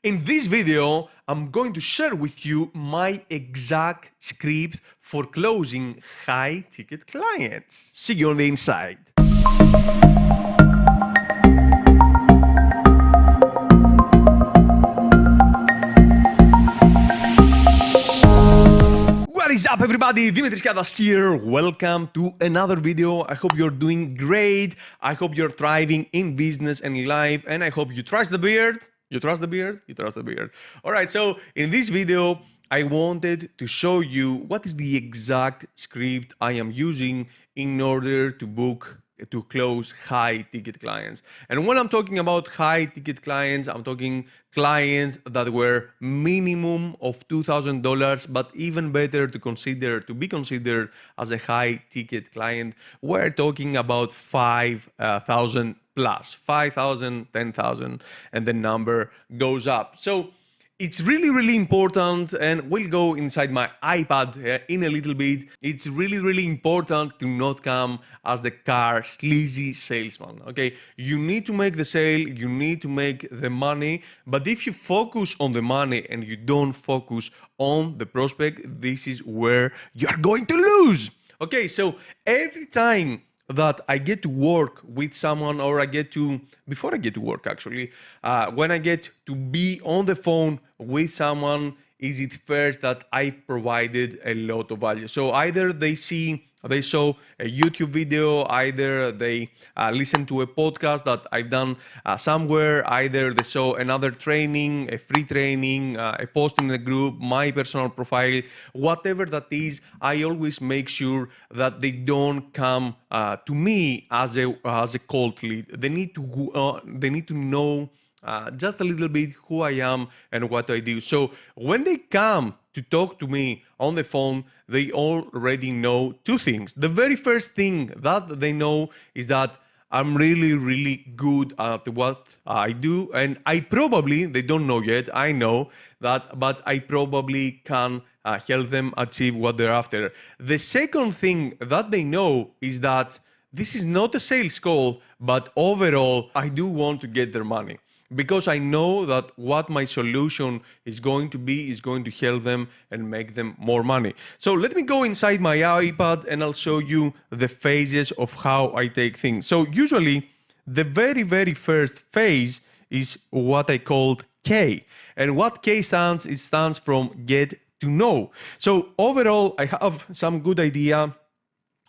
In this video, I'm going to share with you my exact script for closing high-ticket clients. See you on the inside. What is up, everybody? Dimitris here. Welcome to another video. I hope you're doing great. I hope you're thriving in business and life, and I hope you trust the beard. You trust the beard? You trust the beard. All right, so in this video, I wanted to show you what is the exact script I am using in order to close high ticket clients. And when I'm talking about high ticket clients, I'm talking clients that were minimum of $2,000, but even better to be considered as a high ticket client. We're talking about 5,000 plus 5,000, 10,000, and the number goes up. So it's really important, and we'll go inside my iPad in a little bit. It's really important to not come as the car sleazy salesman, okay? You need to make the sale, you need to make the money, but if you focus on the money and you don't focus on the prospect, this is where you're going to lose. Okay, so every time that I get to work with someone, or before I get to work actually, when I get to be on the phone with someone, is it first that I provided a lot of value. So either they saw a YouTube video, either they listen to a podcast that I've done somewhere, either they saw another training, a free training, a post in the group, my personal profile, whatever that is. I always make sure that they don't come to me as a cold lead. They need to know just a little bit who I am and what I do. So when they come to talk to me on the phone, they already know two things. The very first thing that they know is that I'm really good at what I do, and they don't know yet, I know that, but I probably can help them achieve what they're after. The second thing that they know is that this is not a sales call, but overall, I do want to get their money, because I know that what my solution is going to be is going to help them and make them more money. So let me go inside my iPad and I'll show you the phases of how I take things. So usually the very first phase is what I called K. And what K stands, it stands from get to know. So overall, I have some good idea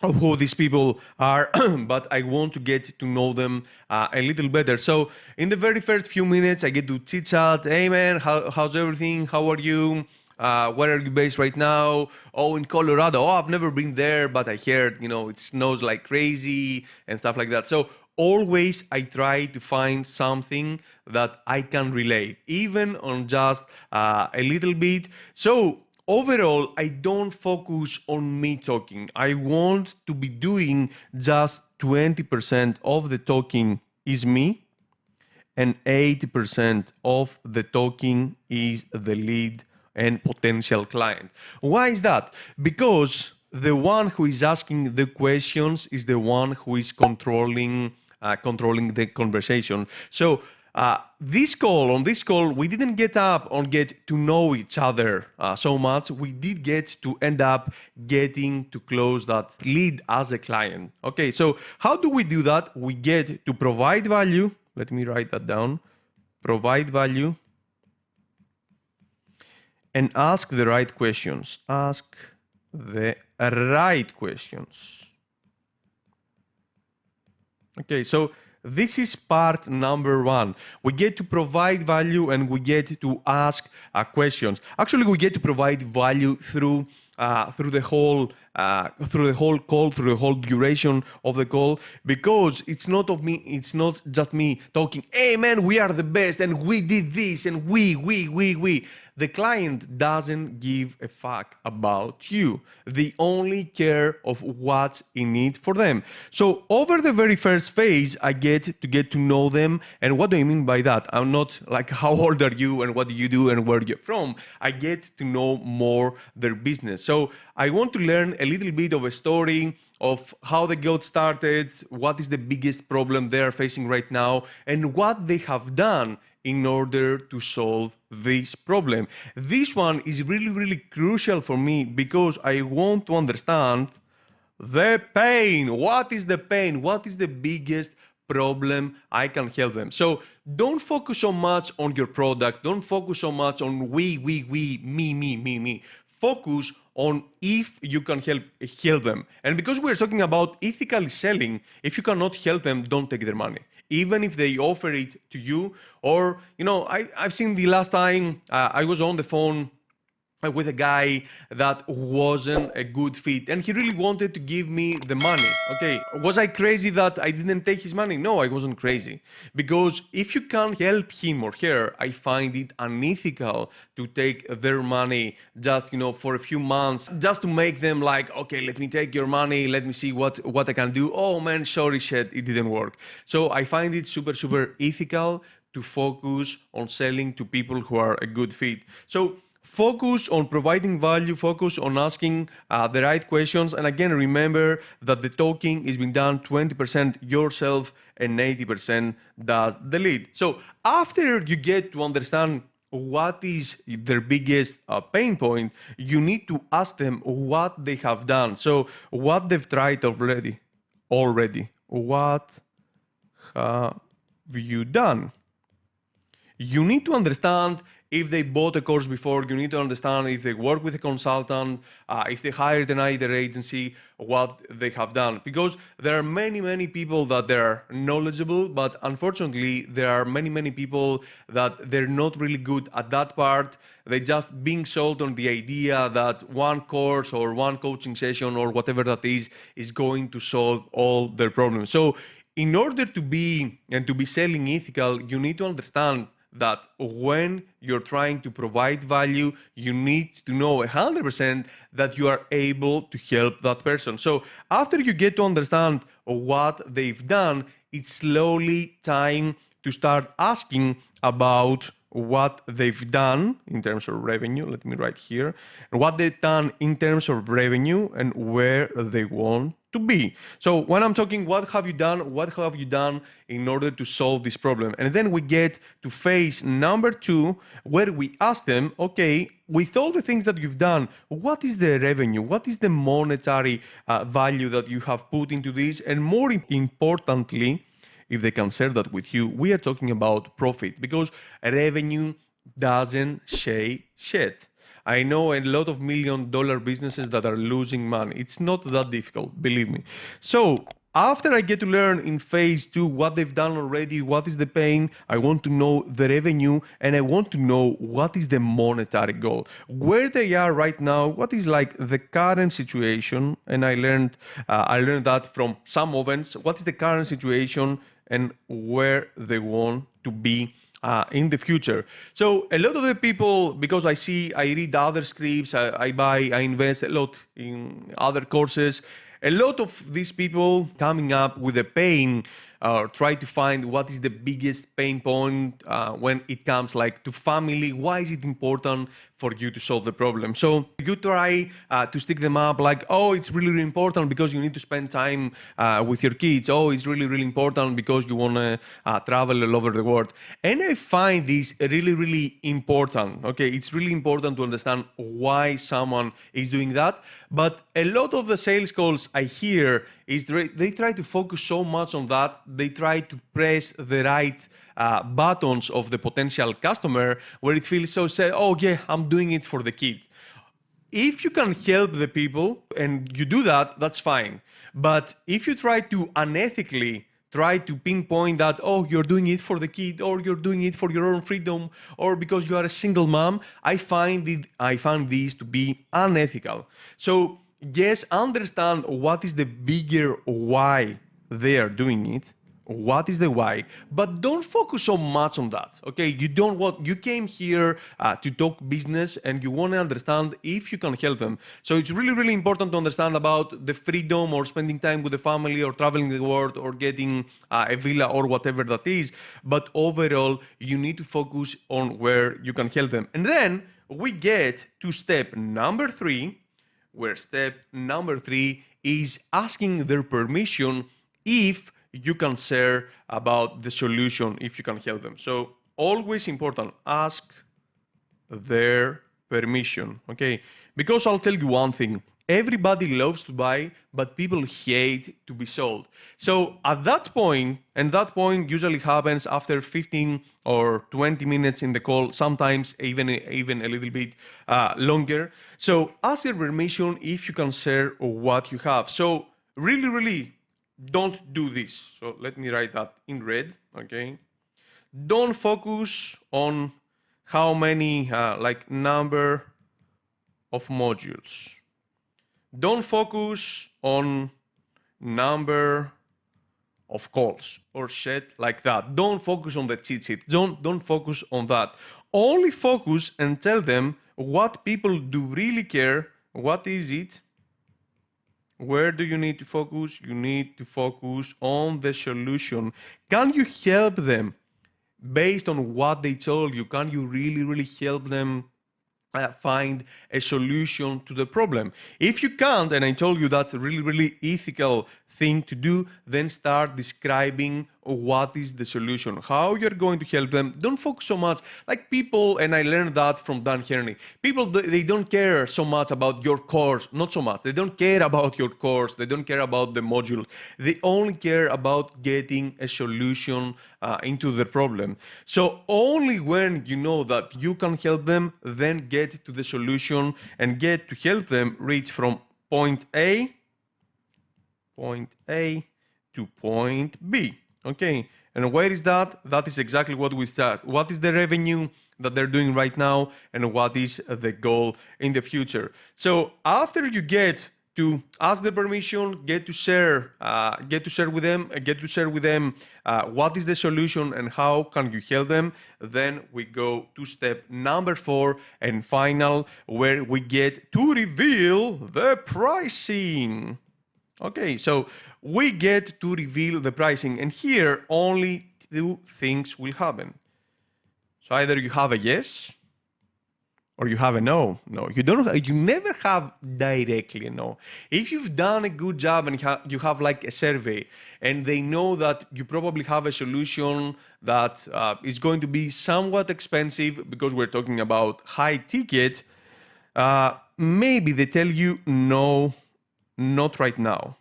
of who these people are, but I want to get to know them a little better. So in the very first few minutes, I get to chit chat. Hey man, how's everything? How are you? Where are you based right now? Oh, in Colorado. Oh, I've never been there, but I heard, it snows like crazy and stuff like that. So always I try to find something that I can relate, even on just a little bit. So overall, I don't focus on me talking. I want to be doing just 20% of the talking is me, and 80% of the talking is the lead and potential client. Why is that? Because the one who is asking the questions is the one who is controlling the conversation. So on this call, we didn't get to know each other so much. We did get to end up getting to close that lead as a client. Okay, so how do we do that? We get to provide value. Let me write that down. Provide value and ask the right questions. Ask the right questions. Okay, so this is part number one. We get to provide value and we get to ask questions. Actually, we get to provide value through the whole call, through the whole duration of the call, because it's not just me talking. Hey man, we are the best, and we did this, and we. The client doesn't give a fuck about you. They only care of what's in it for them. So over the very first phase, I get to know them. And what do I mean by that? I'm not like, how old are you and what do you do and where you're from? I get to know more their business. So I want to learn a little bit of a story of how they got started, what is the biggest problem they are facing right now, and what they have done in order to solve this problem. This one is really, really crucial for me because I want to understand the pain. What is the pain? What is the biggest problem I can help them? So don't focus so much on your product. Don't focus so much on we, me. Focus on if you can help them. And because we're talking about ethically selling, if you cannot help them, don't take their money. Even if they offer it to you, or I've seen the last time I was on the phone with a guy that wasn't a good fit and he really wanted to give me the money. Okay, was I crazy that I didn't take his money? No, I wasn't crazy, because if you can't help him or her, I find it unethical to take their money just for a few months, just to make them like, okay, let me take your money, let me see what I can do. Oh man, sorry, shit, it didn't work. So I find it super ethical to focus on selling to people who are a good fit. So focus on providing value, focus on asking the right questions. And again, remember that the talking is being done 20% yourself and 80% does the lead. So after you get to understand what is their biggest pain point, you need to ask them what they have done. So what they've tried already. What have you done? You need to understand if they bought a course before. You need to understand if they work with a consultant, if they hired an either agency, what they have done. Because there are many people that they're knowledgeable, but unfortunately, there are many people that they're not really good at that part. They just being sold on the idea that one course or one coaching session or whatever that is going to solve all their problems. So in order to be selling ethical, you need to understand that when you're trying to provide value, you need to know 100% that you are able to help that person. So after you get to understand what they've done, it's slowly time to start asking about what they've done in terms of revenue. Let me write here. What they've done in terms of revenue and where they want to be. So when I'm talking, what have you done in order to solve this problem? And then we get to phase number 2, where we ask them, okay, with all the things that you've done, what is the revenue? What is the monetary value that you have put into this? And more importantly, if they can share that with you, we are talking about profit, because revenue doesn't say shit. I know a lot of $1 million businesses that are losing money. It's not that difficult, believe me. So after I get to learn in phase 2 what they've done already, what is the pain, I want to know the revenue, and I want to know what is the monetary goal, where they are right now, what is like the current situation. And I learned that from some events. What is the current situation and where they want to be in the future. So a lot of the people, because I read other scripts, I invest a lot in other courses. A lot of these people coming up with a pain, try to find what is the biggest pain point when it comes like to family. Why is it important for you to solve the problem? So you try to stick them up like, oh, it's really important because you need to spend time with your kids. Oh, it's really important because you want to travel all over the world. And I find this really important. Okay, it's really important to understand why someone is doing that. But a lot of the sales calls I hear is they try to focus so much on that. They try to press the right buttons of the potential customer where it feels so say, oh yeah, I'm doing it for the kid. If you can help the people and you do that, that's fine. But if you try to unethically try to pinpoint that, oh, you're doing it for the kid, or you're doing it for your own freedom, or because you are a single mom, I found these to be unethical. So yes, understand what is the bigger why they are doing it. What is the why? But don't focus so much on that. Okay, you came here to talk business and you want to understand if you can help them. So it's really important to understand about the freedom or spending time with the family or traveling the world or getting a villa or whatever that is. But overall, you need to focus on where you can help them. And then we get to step number 3, where step number 3 is asking their permission if you can share about the solution, if you can help them. So always important, ask their permission, okay? Because I'll tell you one thing, everybody loves to buy, but people hate to be sold. So at that point, and that point usually happens after 15 or 20 minutes in the call, sometimes even a little bit longer. So ask your permission if you can share what you have. So really, don't do this. So let me write that in red, okay? Don't focus on how many like number of modules. Don't focus on number of calls or shit like that. Don't focus on the cheat sheet. Don't focus on that. Only focus and tell them what people do really care. What is it? Where do you need to focus? You need to focus on the solution. Can you help them based on what they told you? Can you really help them find a solution to the problem? If you can't, and I told you that's a really ethical thing to do, then start describing what is the solution, how you're going to help them. Don't focus so much like people, and I learned that from Dan Herney. People, they don't care so much about your course, not so much. They don't care about your course. They don't care about the module. They only care about getting a solution into the problem. So only when you know that you can help them, then get to the solution and get to help them reach from point A to point B. Okay, and where is that? That is exactly what we start. What is the revenue that they're doing right now, and what is the goal in the future? So after you get to ask the permission, get to share with them what is the solution and how can you help them, then we go to step number 4 and final, where we get to reveal the pricing. Okay, so we get to reveal the pricing, and here only 2 things will happen. So either you have a yes or you have a no. No, you don't. You never have directly a no. If you've done a good job and you have like a survey, and they know that you probably have a solution that is going to be somewhat expensive because we're talking about high ticket, maybe they tell you no, not right now.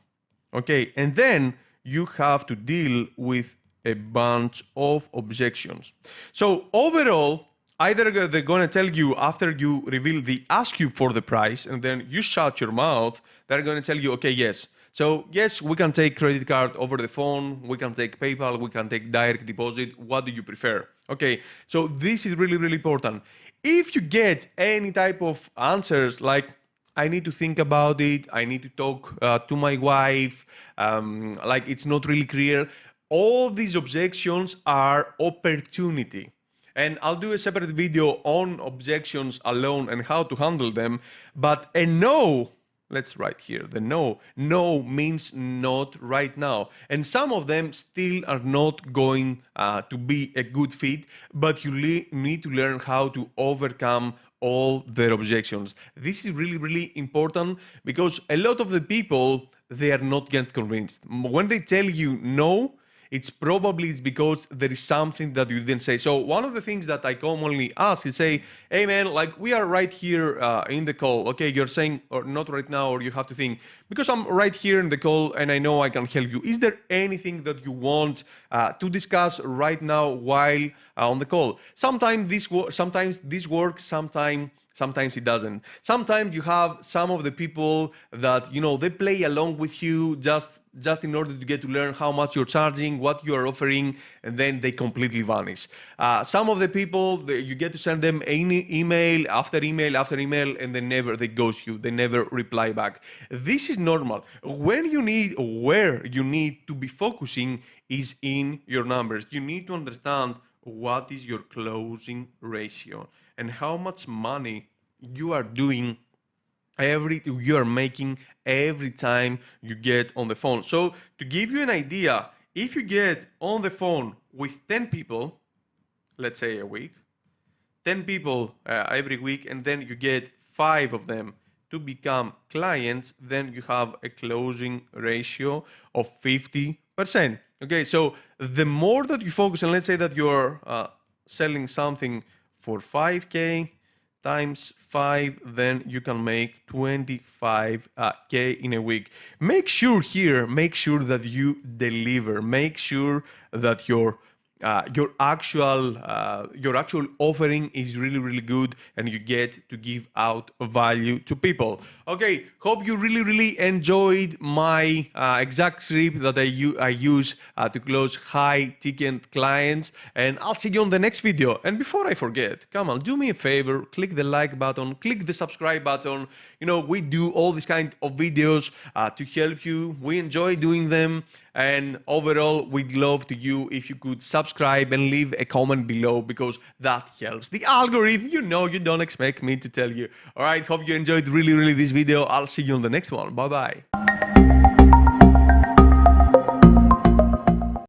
Okay, and then you have to deal with a bunch of objections. So overall, either they're going to tell you after you reveal the ask you for the price and then you shut your mouth, they're going to tell you, okay, yes. So yes, we can take credit card over the phone, we can take PayPal, we can take direct deposit. What do you prefer? Okay, so this is really important. If you get any type of answers like, I need to think about it, I need to talk to my wife, like it's not really clear, all these objections are opportunity. And I'll do a separate video on objections alone and how to handle them. But a no, let's write here, the no. No means not right now. And some of them still are not going to be a good fit, but you need to learn how to overcome all their objections. This is really important because a lot of the people, they are not yet convinced. When they tell you no, it's because there is something that you didn't say. So one of the things that I commonly ask is say, hey man, like we are right here in the call. Okay, you're saying or not right now, or you have to think, because I'm right here in the call and I know I can help you. Is there anything that you want to discuss right now while on the call? Sometimes this works, sometimes it doesn't. Sometimes you have some of the people that, you know, they play along with you just in order to get to learn how much you're charging, what you are offering, and then they completely vanish. Some of the people, you get to send them email after email, and they ghost you. They never reply back. This is normal. Where you need to be focusing is in your numbers. You need to understand what is your closing ratio and how much money you are making every time you get on the phone. So to give you an idea, if you get on the phone with 10 people, let's say a week, 10 people every week, and then you get 5 of them to become clients, then you have a closing ratio of 50%. Okay, so the more that you focus, and let's say that you're selling something for 5K times 5, then you can make 25K in a week. Make sure that you deliver. Make sure that your actual offering is really good, and you get to give out value to people. Okay, hope you really enjoyed my exact script that I use to close high ticket clients, and I'll see you on the next video. And before I forget, come on, do me a favor, click the like button, click the subscribe button. You know, we do all these kind of videos to help you. We enjoy doing them. And overall, we'd love to you if you could subscribe and leave a comment below, because that helps the algorithm. You know, you don't expect me to tell you. All right, hope you enjoyed really this video. I'll see you on the next one. Bye bye.